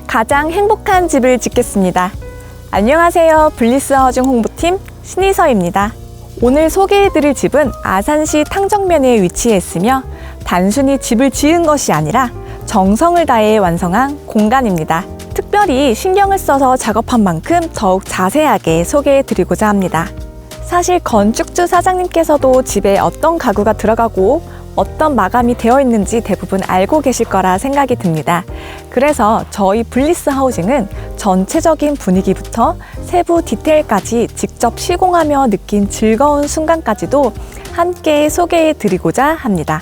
가장 행복한 집을 짓겠습니다. 안녕하세요. 블리스 하우징 홍보팀 신희서입니다. 오늘 소개해드릴 집은 아산시 탕정면에 위치해 있으며 단순히 집을 지은 것이 아니라 정성을 다해 완성한 공간입니다. 특별히 신경을 써서 작업한 만큼 더욱 자세하게 소개해드리고자 합니다. 사실 건축주 사장님께서도 집에 어떤 가구가 들어가고 어떤 마감이 되어 있는지 대부분 알고 계실 거라 생각이 듭니다. 그래서 저희 블리스 하우징은 전체적인 분위기부터 세부 디테일까지 직접 시공하며 느낀 즐거운 순간까지도 함께 소개해 드리고자 합니다.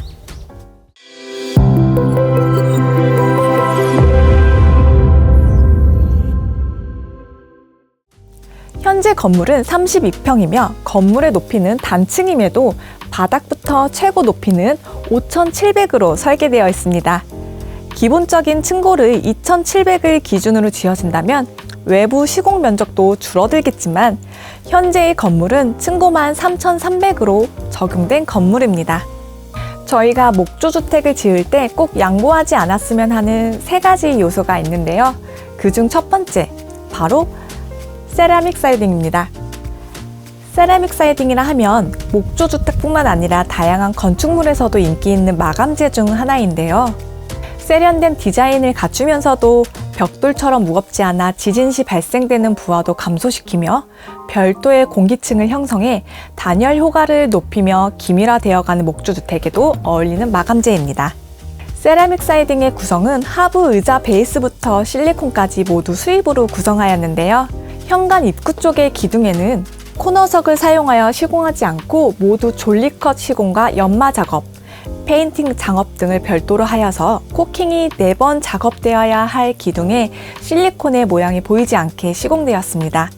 현재 건물은 32평이며 건물의 높이는 단층임에도 바닥부터 최고 높이는 5,700으로 설계되어 있습니다. 기본적인 층고를 2,700을 기준으로 지어진다면 외부 시공 면적도 줄어들겠지만 현재의 건물은 층고만 3,300으로 적용된 건물입니다. 저희가 목조주택을 지을 때 꼭 양보하지 않았으면 하는 3가지 요소가 있는데요. 그중 첫 번째, 바로 세라믹 사이딩입니다. 세라믹 사이딩이라 하면 목조주택뿐만 아니라 다양한 건축물에서도 인기 있는 마감재 중 하나인데요. 세련된 디자인을 갖추면서도 벽돌처럼 무겁지 않아 지진 시 발생되는 부하도 감소시키며 별도의 공기층을 형성해 단열 효과를 높이며 기밀화되어가는 목조주택에도 어울리는 마감재입니다. 세라믹 사이딩의 구성은 하부 의자 베이스부터 실리콘까지 모두 수입으로 구성하였는데요. 현관 입구 쪽의 기둥에는 코너석을 사용하여 시공하지 않고 모두 졸리컷 시공과 연마 작업, 페인팅 작업 등을 별도로 하여서 코킹이 4번 작업되어야 할 기둥에 실리콘의 모양이 보이지 않게 시공되었습니다.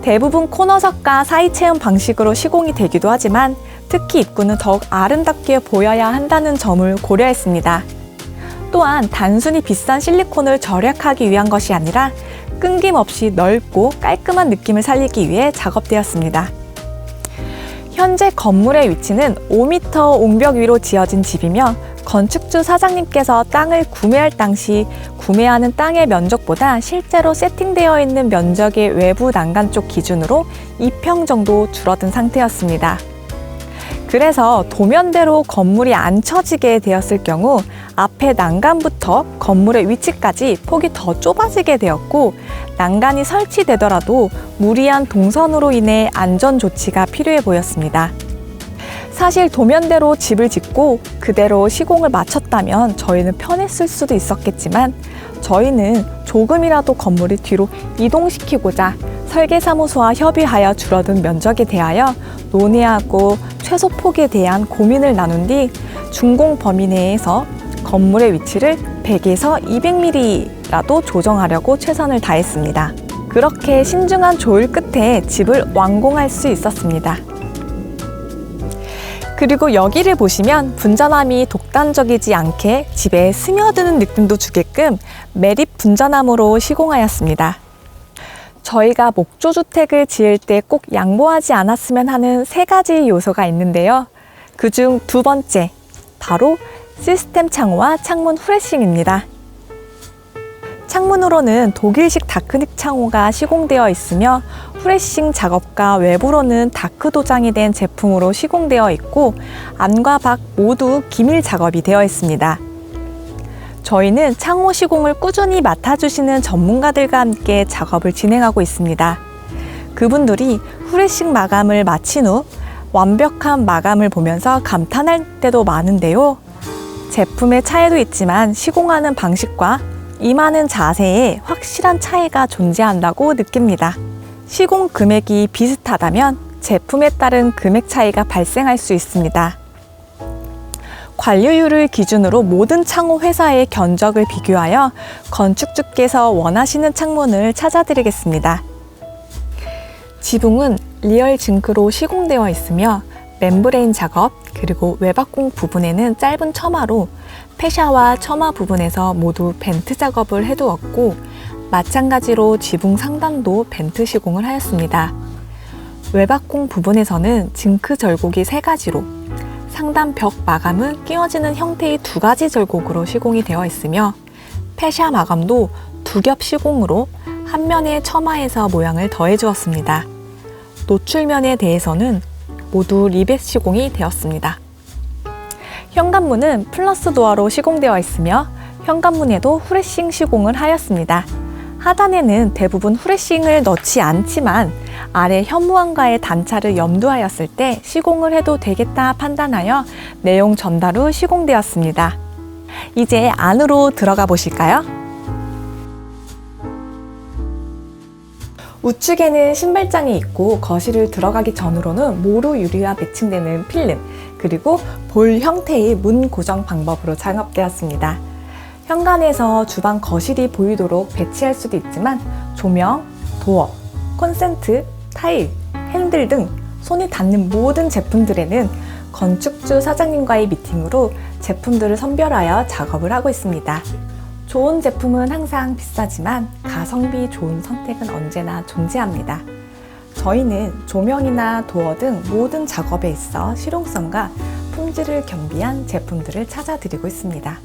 대부분 코너석과 사이 체험 방식으로 시공이 되기도 하지만 특히 입구는 더욱 아름답게 보여야 한다는 점을 고려했습니다. 또한 단순히 비싼 실리콘을 절약하기 위한 것이 아니라 끊김없이 넓고 깔끔한 느낌을 살리기 위해 작업되었습니다. 현재 건물의 위치는 5m 옹벽 위로 지어진 집이며 건축주 사장님께서 땅을 구매할 당시 구매하는 땅의 면적보다 실제로 세팅되어 있는 면적의 외부 난간 쪽 기준으로 2평 정도 줄어든 상태였습니다. 그래서 도면대로 건물이 안 쳐지게 되었을 경우 앞에 난간부터 건물의 위치까지 폭이 더 좁아지게 되었고 난간이 설치되더라도 무리한 동선으로 인해 안전 조치가 필요해 보였습니다. 사실 도면대로 집을 짓고 그대로 시공을 마쳤다면 저희는 편했을 수도 있었겠지만 저희는 조금이라도 건물을 뒤로 이동시키고자 설계사무소와 협의하여 줄어든 면적에 대하여 논의하고 최소 폭에 대한 고민을 나눈 뒤 준공 범위 내에서 건물의 위치를 100에서 200mm라도 조정하려고 최선을 다했습니다. 그렇게 신중한 조율 끝에 집을 완공할 수 있었습니다. 그리고 여기를 보시면 분자남이 독단적이지 않게 집에 스며드는 느낌도 주게끔 매립 분자남으로 시공하였습니다. 저희가 목조주택을 지을 때 꼭 양보하지 않았으면 하는 3가지 요소가 있는데요. 그중 2번째, 바로 시스템 창호와 창문 후레싱입니다. 창문으로는 독일식 다크닉 창호가 시공되어 있으며 후레싱 작업과 외부로는 다크 도장이 된 제품으로 시공되어 있고 안과 밖 모두 기밀 작업이 되어 있습니다. 저희는 창호 시공을 꾸준히 맡아주시는 전문가들과 함께 작업을 진행하고 있습니다. 그분들이 후레싱 마감을 마친 후 완벽한 마감을 보면서 감탄할 때도 많은데요. 제품의 차이도 있지만 시공하는 방식과 임하는 자세에 확실한 차이가 존재한다고 느낍니다. 시공 금액이 비슷하다면 제품에 따른 금액 차이가 발생할 수 있습니다. 관리율을 기준으로 모든 창호 회사의 견적을 비교하여 건축주께서 원하시는 창문을 찾아드리겠습니다. 지붕은 리얼 징크로 시공되어 있으며 멤브레인 작업 그리고 외박공 부분에는 짧은 처마로 폐샤와 처마 부분에서 모두 벤트 작업을 해두었고 마찬가지로 지붕 상단도 벤트 시공을 하였습니다. 외박공 부분에서는 징크 절곡이 3가지로 상단 벽 마감은 끼워지는 형태의 2가지 절곡으로 시공이 되어 있으며 패샤 마감도 두 겹 시공으로 한 면에 첨화해서 모양을 더해 주었습니다. 노출면에 대해서는 모두 리벳 시공이 되었습니다. 현관문은 플러스 도어로 시공되어 있으며 현관문에도 후레싱 시공을 하였습니다. 하단에는 대부분 후레싱을 넣지 않지만 아래 현무암과의 단차를 염두하였을 때 시공을 해도 되겠다 판단하여 내용 전달 후 시공되었습니다. 이제 안으로 들어가 보실까요? 우측에는 신발장이 있고 거실을 들어가기 전으로는 모루 유리와 매칭되는 필름, 그리고 볼 형태의 문 고정 방법으로 작업되었습니다. 현관에서 주방 거실이 보이도록 배치할 수도 있지만 조명, 도어, 콘센트, 타일, 핸들 등 손이 닿는 모든 제품들에는 건축주 사장님과의 미팅으로 제품들을 선별하여 작업을 하고 있습니다. 좋은 제품은 항상 비싸지만 가성비 좋은 선택은 언제나 존재합니다. 저희는 조명이나 도어 등 모든 작업에 있어 실용성과 품질을 겸비한 제품들을 찾아드리고 있습니다.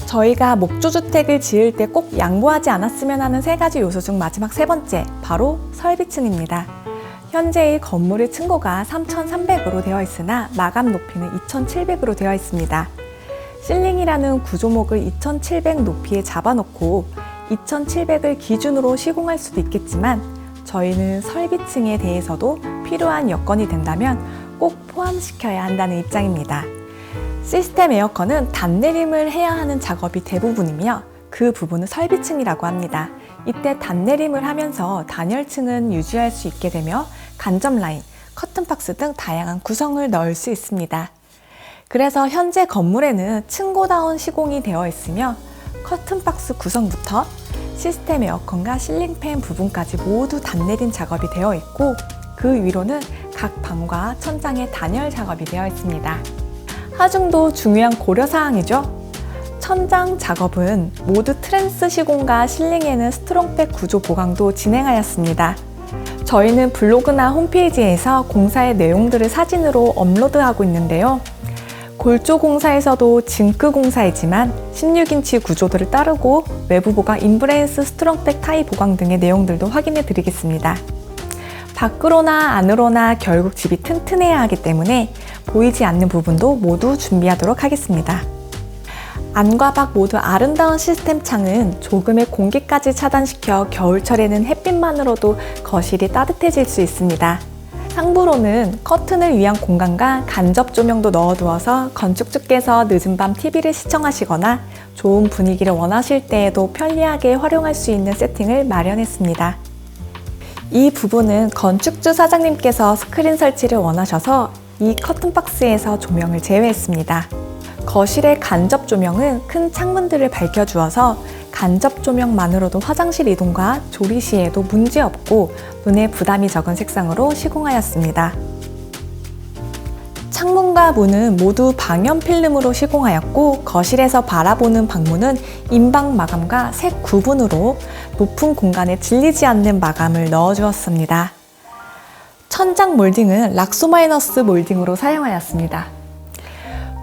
저희가 목조주택을 지을 때 꼭 양보하지 않았으면 하는 세 가지 요소 중 마지막 세 번째, 바로 설비층입니다. 현재의 건물의 층고가 3,300으로 되어 있으나 마감 높이는 2,700으로 되어 있습니다. 실링이라는 구조목을 2,700 높이에 잡아놓고 2,700을 기준으로 시공할 수도 있겠지만 저희는 설비층에 대해서도 필요한 여건이 된다면 꼭 포함시켜야 한다는 입장입니다. 시스템 에어컨은 단내림을 해야 하는 작업이 대부분이며 그 부분은 설비층이라고 합니다. 이때 단내림을 하면서 단열층은 유지할 수 있게 되며 간접 라인, 커튼박스 등 다양한 구성을 넣을 수 있습니다. 그래서 현재 건물에는 층고다운 시공이 되어 있으며 커튼박스 구성부터 시스템 에어컨과 실링팬 부분까지 모두 단내림 작업이 되어 있고 그 위로는 각 방과 천장에 단열 작업이 되어 있습니다. 하중도 중요한 고려사항이죠. 천장 작업은 모두 트랜스 시공과 실링에는 스트롱백 구조 보강도 진행하였습니다. 저희는 블로그나 홈페이지에서 공사의 내용들을 사진으로 업로드하고 있는데요. 골조 공사에서도 징크 공사이지만 16인치 구조들을 따르고 외부 보강 인브레인스 스트롱백 타이 보강 등의 내용들도 확인해 드리겠습니다. 밖으로나 안으로나 결국 집이 튼튼해야 하기 때문에 보이지 않는 부분도 모두 준비하도록 하겠습니다. 안과 밖 모두 아름다운 시스템 창은 조금의 공기까지 차단시켜 겨울철에는 햇빛만으로도 거실이 따뜻해질 수 있습니다. 상부로는 커튼을 위한 공간과 간접 조명도 넣어두어서 건축주께서 늦은 밤 TV를 시청하시거나 좋은 분위기를 원하실 때에도 편리하게 활용할 수 있는 세팅을 마련했습니다. 이 부분은 건축주 사장님께서 스크린 설치를 원하셔서 이 커튼박스에서 조명을 제외했습니다. 거실의 간접 조명은 큰 창문들을 밝혀주어서 간접 조명만으로도 화장실 이동과 조리 시에도 문제없고 눈에 부담이 적은 색상으로 시공하였습니다. 창문과 문은 모두 방염 필름으로 시공하였고 거실에서 바라보는 방문은 임박 마감과 색 구분으로 높은 공간에 질리지 않는 마감을 넣어주었습니다. 천장 몰딩은 락소마이너스 몰딩으로 사용하였습니다.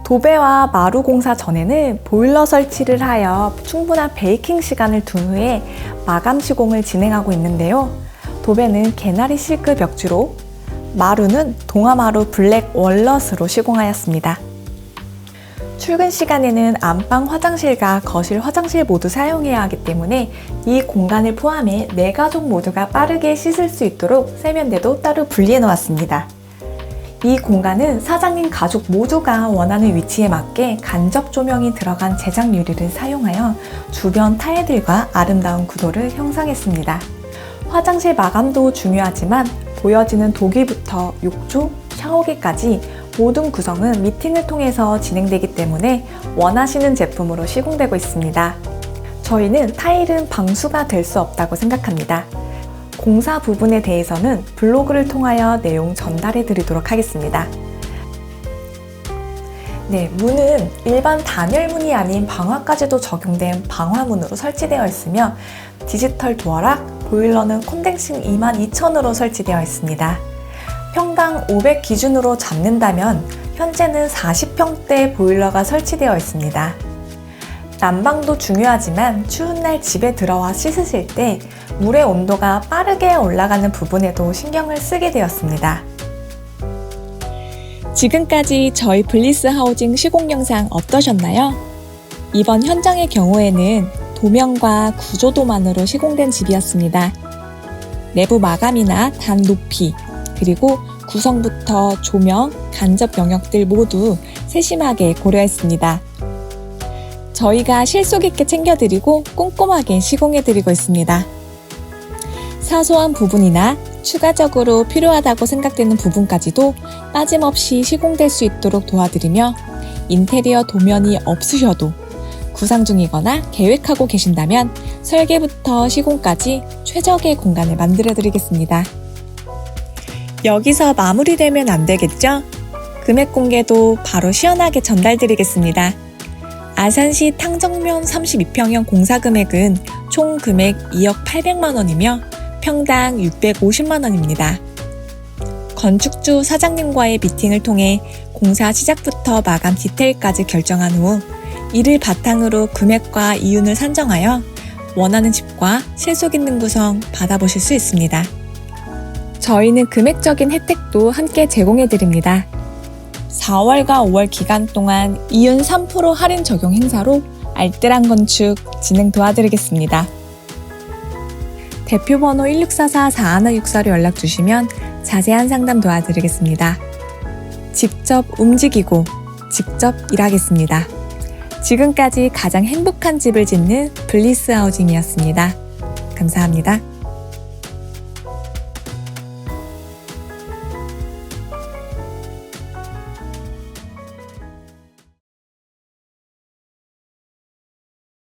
도배와 마루 공사 전에는 보일러 설치를 하여 충분한 베이킹 시간을 둔 후에 마감 시공을 진행하고 있는데요. 도배는 개나리 실크 벽지로, 마루는 동아마루 블랙 월넛으로 시공하였습니다. 출근 시간에는 안방 화장실과 거실 화장실 모두 사용해야 하기 때문에 이 공간을 포함해 네 가족 모두가 빠르게 씻을 수 있도록 세면대도 따로 분리해 놓았습니다. 이 공간은 사장님 가족 모두가 원하는 위치에 맞게 간접 조명이 들어간 제작 유리를 사용하여 주변 타일들과 아름다운 구도를 형성했습니다. 화장실 마감도 중요하지만 보여지는 도기부터 욕조, 샤워기까지 모든 구성은 미팅을 통해서 진행되기 때문에 원하시는 제품으로 시공되고 있습니다. 저희는 타일은 방수가 될 수 없다고 생각합니다. 공사 부분에 대해서는 블로그를 통하여 내용 전달해 드리도록 하겠습니다. 네, 문은 일반 단열문이 아닌 방화까지도 적용된 방화문으로 설치되어 있으며 디지털 도어락, 보일러는 콘덴싱 22,000으로 설치되어 있습니다. 평당 500 기준으로 잡는다면 현재는 40평대 보일러가 설치되어 있습니다. 난방도 중요하지만 추운 날 집에 들어와 씻으실 때 물의 온도가 빠르게 올라가는 부분에도 신경을 쓰게 되었습니다. 지금까지 저희 블리스 하우징 시공 영상 어떠셨나요? 이번 현장의 경우에는 도면과 구조도만으로 시공된 집이었습니다. 내부 마감이나 단 높이, 그리고 구성부터 조명, 간접 영역들 모두 세심하게 고려했습니다. 저희가 실속 있게 챙겨드리고 꼼꼼하게 시공해드리고 있습니다. 사소한 부분이나 추가적으로 필요하다고 생각되는 부분까지도 빠짐없이 시공될 수 있도록 도와드리며 인테리어 도면이 없으셔도 구상 중이거나 계획하고 계신다면 설계부터 시공까지 최적의 공간을 만들어드리겠습니다. 여기서 마무리되면 안 되겠죠? 금액 공개도 바로 시원하게 전달드리겠습니다. 아산시 탕정면 32평형 공사 금액은 총 금액 2억 800만 원이며 평당 650만 원입니다. 건축주 사장님과의 미팅을 통해 공사 시작부터 마감 디테일까지 결정한 후 이를 바탕으로 금액과 이윤을 산정하여 원하는 집과 실속 있는 구성 받아보실 수 있습니다. 저희는 금액적인 혜택도 함께 제공해드립니다. 4월과 5월 기간 동안 이윤 3% 할인 적용 행사로 알뜰한 건축 진행 도와드리겠습니다. 대표번호 1644-4164로 연락 주시면 자세한 상담 도와드리겠습니다. 직접 움직이고 직접 일하겠습니다. 지금까지 가장 행복한 집을 짓는 블리스 하우징이었습니다. 감사합니다.